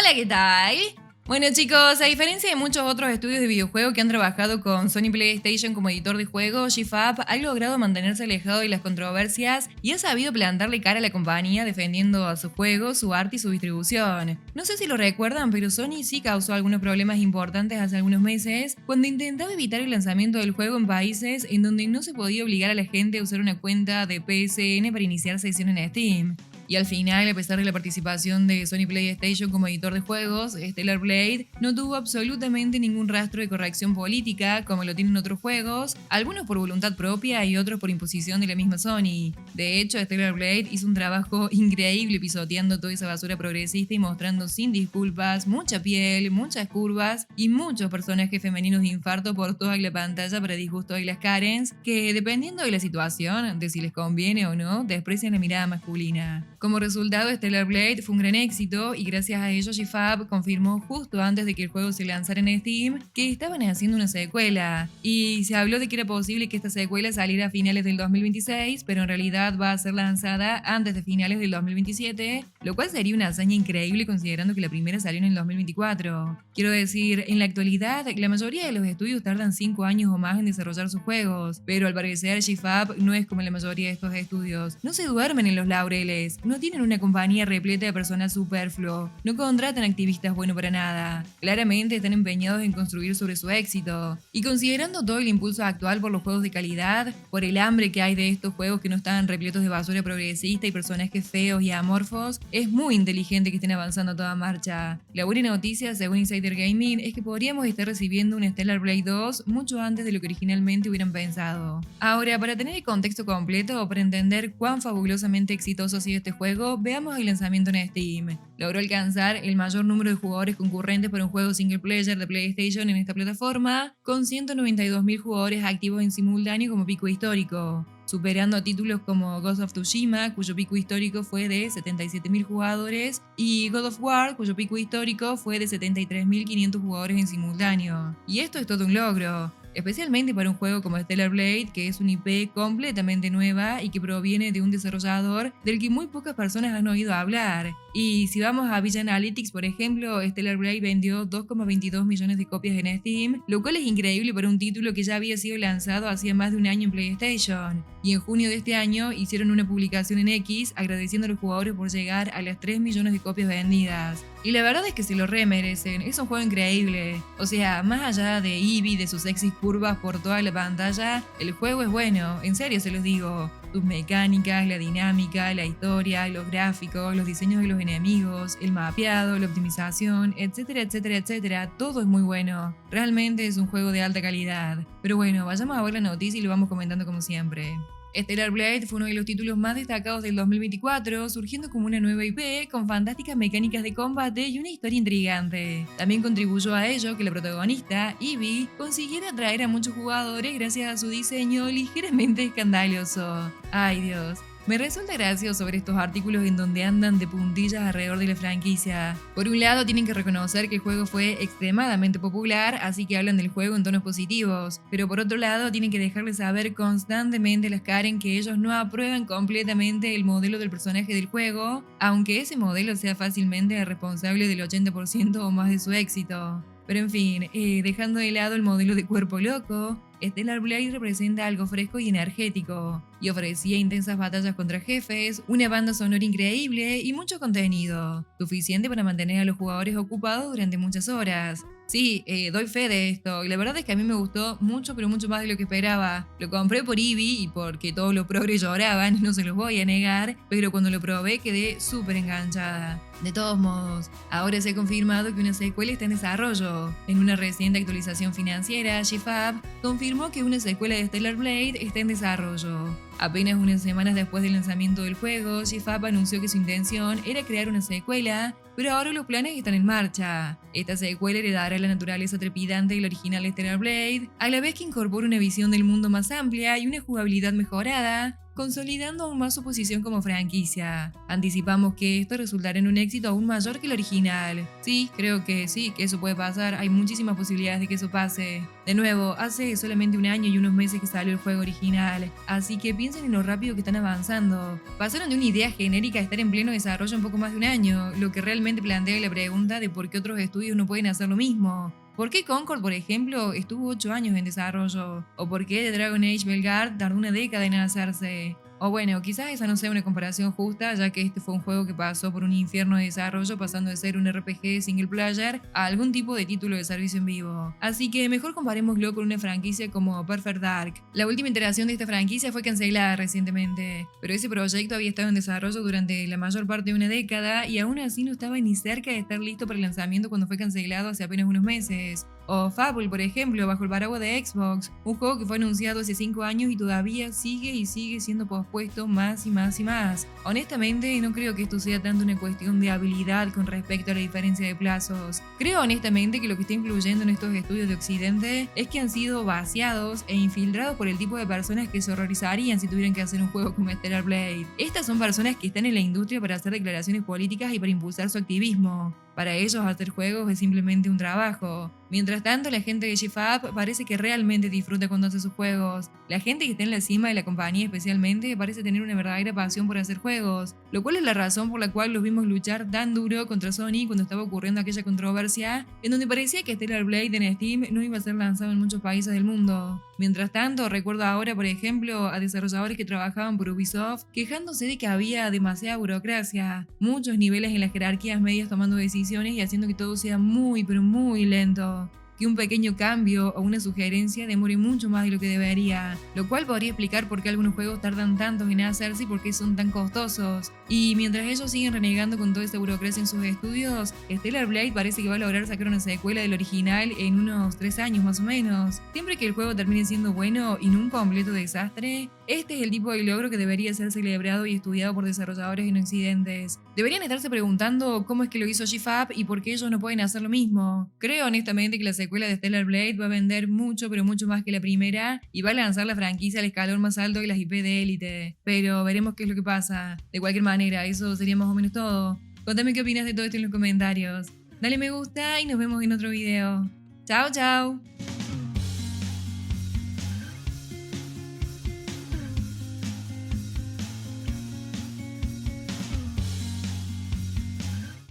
Hola, ¿qué tal? Bueno chicos, a diferencia de muchos otros estudios de videojuegos que han trabajado con Sony PlayStation como editor de juegos, GFAP ha logrado mantenerse alejado de las controversias y ha sabido plantarle cara a la compañía defendiendo a sus juegos, su arte y su distribución. No sé si lo recuerdan, pero Sony sí causó algunos problemas importantes hace algunos meses cuando intentaba evitar el lanzamiento del juego en países en donde no se podía obligar a la gente a usar una cuenta de PSN para iniciar sesión en Steam. Y al final, a pesar de la participación de Sony PlayStation como editor de juegos, Stellar Blade no tuvo absolutamente ningún rastro de corrección política como lo tienen otros juegos, algunos por voluntad propia y otros por imposición de la misma Sony. De hecho, Stellar Blade hizo un trabajo increíble pisoteando toda esa basura progresista y mostrando sin disculpas mucha piel, muchas curvas y muchos personajes femeninos de infarto por toda la pantalla para disgusto de las Karens, que dependiendo de la situación, de si les conviene o no, desprecian la mirada masculina. Como resultado, Stellar Blade fue un gran éxito y gracias a ello GFAP confirmó justo antes de que el juego se lanzara en Steam que estaban haciendo una secuela. Y se habló de que era posible que esta secuela saliera a finales del 2026, pero en realidad va a ser lanzada antes de finales del 2027, lo cual sería una hazaña increíble considerando que la primera salió en el 2024. Quiero decir, en la actualidad, la mayoría de los estudios tardan 5 años o más en desarrollar sus juegos, pero al parecer GFAP no es como la mayoría de estos estudios. No se duermen en los laureles. No tienen una compañía repleta de personal superfluo, no contratan activistas bueno para nada. Claramente están empeñados en construir sobre su éxito. Y considerando todo el impulso actual por los juegos de calidad, por el hambre que hay de estos juegos que no están repletos de basura progresista y personajes feos y amorfos, es muy inteligente que estén avanzando a toda marcha. La buena noticia, según Insider Gaming, es que podríamos estar recibiendo un Stellar Blade 2 mucho antes de lo que originalmente hubieran pensado. Ahora, para tener el contexto completo o para entender cuán fabulosamente exitoso ha sido este juego, veamos el lanzamiento en Steam. Logró alcanzar el mayor número de jugadores concurrentes para un juego single player de PlayStation en esta plataforma, con 192.000 jugadores activos en simultáneo como pico histórico, superando a títulos como Ghost of Tsushima, cuyo pico histórico fue de 77.000 jugadores, y God of War, cuyo pico histórico fue de 73.500 jugadores en simultáneo. Y esto es todo un logro, especialmente para un juego como Stellar Blade, que es una IP completamente nueva y que proviene de un desarrollador del que muy pocas personas han oído hablar. Y si vamos a Villa Analytics, por ejemplo, Stellar Blade vendió 2,22 millones de copias en Steam, lo cual es increíble para un título que ya había sido lanzado hacía más de un año en PlayStation. Y en junio de este año hicieron una publicación en X agradeciendo a los jugadores por llegar a las 3 millones de copias vendidas. Y la verdad es que se lo merecen, es un juego increíble. O sea, más allá de Eevee, de sus sexys curvas por toda la pantalla, el juego es bueno, en serio se los digo. Sus mecánicas, la dinámica, la historia, los gráficos, los diseños de los enemigos, el mapeado, la optimización, etcétera, etcétera, etcétera, todo es muy bueno. Realmente es un juego de alta calidad. Pero bueno, vayamos a ver la noticia y lo vamos comentando como siempre. Stellar Blade fue uno de los títulos más destacados del 2024, surgiendo como una nueva IP con fantásticas mecánicas de combate y una historia intrigante. También contribuyó a ello que la protagonista, Eevee, consiguiera atraer a muchos jugadores gracias a su diseño ligeramente escandaloso. ¡Ay Dios! Me resulta gracioso ver estos artículos en donde andan de puntillas alrededor de la franquicia. Por un lado, tienen que reconocer que el juego fue extremadamente popular, así que hablan del juego en tonos positivos. Pero por otro lado, tienen que dejarles saber constantemente a las Karen que ellos no aprueban completamente el modelo del personaje del juego, aunque ese modelo sea fácilmente responsable del 80% o más de su éxito. Pero en fin, dejando de lado el modelo de cuerpo loco, Stellar Blade representa algo fresco y energético, y ofrecía intensas batallas contra jefes, una banda sonora increíble y mucho contenido, suficiente para mantener a los jugadores ocupados durante muchas horas. Sí, doy fe de esto, y la verdad es que a mí me gustó mucho, pero mucho más de lo que esperaba. Lo compré por Eevee y porque todos los progres lloraban, no se los voy a negar, pero cuando lo probé quedé súper enganchada. De todos modos, ahora se ha confirmado que una secuela está en desarrollo. En una reciente actualización financiera, GFAP confirmó que una secuela de Stellar Blade está en desarrollo. Apenas unas semanas después del lanzamiento del juego, GFAP anunció que su intención era crear una secuela, pero ahora los planes están en marcha. Esta secuela heredará la naturaleza trepidante del original Stellar Blade, a la vez que incorpora una visión del mundo más amplia y una jugabilidad mejorada, consolidando aún más su posición como franquicia. Anticipamos que esto resultará en un éxito aún mayor que el original. Sí, creo que sí, que eso puede pasar, hay muchísimas posibilidades de que eso pase. De nuevo, hace solamente un año y unos meses que salió el juego original, así que piensen en lo rápido que están avanzando. Pasaron de una idea genérica a estar en pleno desarrollo un poco más de un año, lo que realmente plantea la pregunta de por qué otros estudios no pueden hacer lo mismo. ¿Por qué Concord, por ejemplo, estuvo 8 años en desarrollo? ¿O por qué The Dragon Age Belgard tardó una década en hacerse? O bueno, quizás esa no sea una comparación justa, ya que este fue un juego que pasó por un infierno de desarrollo, pasando de ser un RPG single player a algún tipo de título de servicio en vivo. Así que mejor comparémoslo con una franquicia como Perfect Dark. La última iteración de esta franquicia fue cancelada recientemente, pero ese proyecto había estado en desarrollo durante la mayor parte de una década y aún así no estaba ni cerca de estar listo para el lanzamiento cuando fue cancelado hace apenas unos meses. O Fable, por ejemplo, bajo el paraguas de Xbox, un juego que fue anunciado hace 5 años y todavía sigue siendo pospuesto más y más y más. Honestamente, no creo que esto sea tanto una cuestión de habilidad con respecto a la diferencia de plazos. Creo honestamente que lo que está influyendo en estos estudios de Occidente es que han sido vaciados e infiltrados por el tipo de personas que se horrorizarían si tuvieran que hacer un juego como Stellar Blade. Estas son personas que están en la industria para hacer declaraciones políticas y para impulsar su activismo. Para ellos hacer juegos es simplemente un trabajo. Mientras tanto, la gente de GFAP parece que realmente disfruta cuando hace sus juegos. La gente que está en la cima de la compañía especialmente parece tener una verdadera pasión por hacer juegos, lo cual es la razón por la cual los vimos luchar tan duro contra Sony cuando estaba ocurriendo aquella controversia en donde parecía que Stellar Blade en Steam no iba a ser lanzado en muchos países del mundo. Mientras tanto, recuerdo ahora, por ejemplo, a desarrolladores que trabajaban por Ubisoft quejándose de que había demasiada burocracia, muchos niveles en las jerarquías medias tomando decisiones y haciendo que todo sea muy pero muy lento. Que un pequeño cambio o una sugerencia demore mucho más de lo que debería, lo cual podría explicar por qué algunos juegos tardan tanto en hacerse y por qué son tan costosos. Y mientras ellos siguen renegando con toda esa burocracia en sus estudios, Stellar Blade parece que va a lograr sacar una secuela del original en unos 3 años más o menos. Siempre que el juego termine siendo bueno y no un completo desastre, este es el tipo de logro que debería ser celebrado y estudiado por desarrolladores en Occidentes. Deberían estarse preguntando cómo es que lo hizo GFAP y por qué ellos no pueden hacer lo mismo. Creo honestamente que la secuela de Stellar Blade va a vender mucho pero mucho más que la primera y va a lanzar la franquicia al escalón más alto que las IP de élite. Pero veremos qué es lo que pasa. De cualquier manera, eso sería más o menos todo. Contame qué opinas de todo esto en los comentarios. Dale me gusta y nos vemos en otro video. Chao, chao.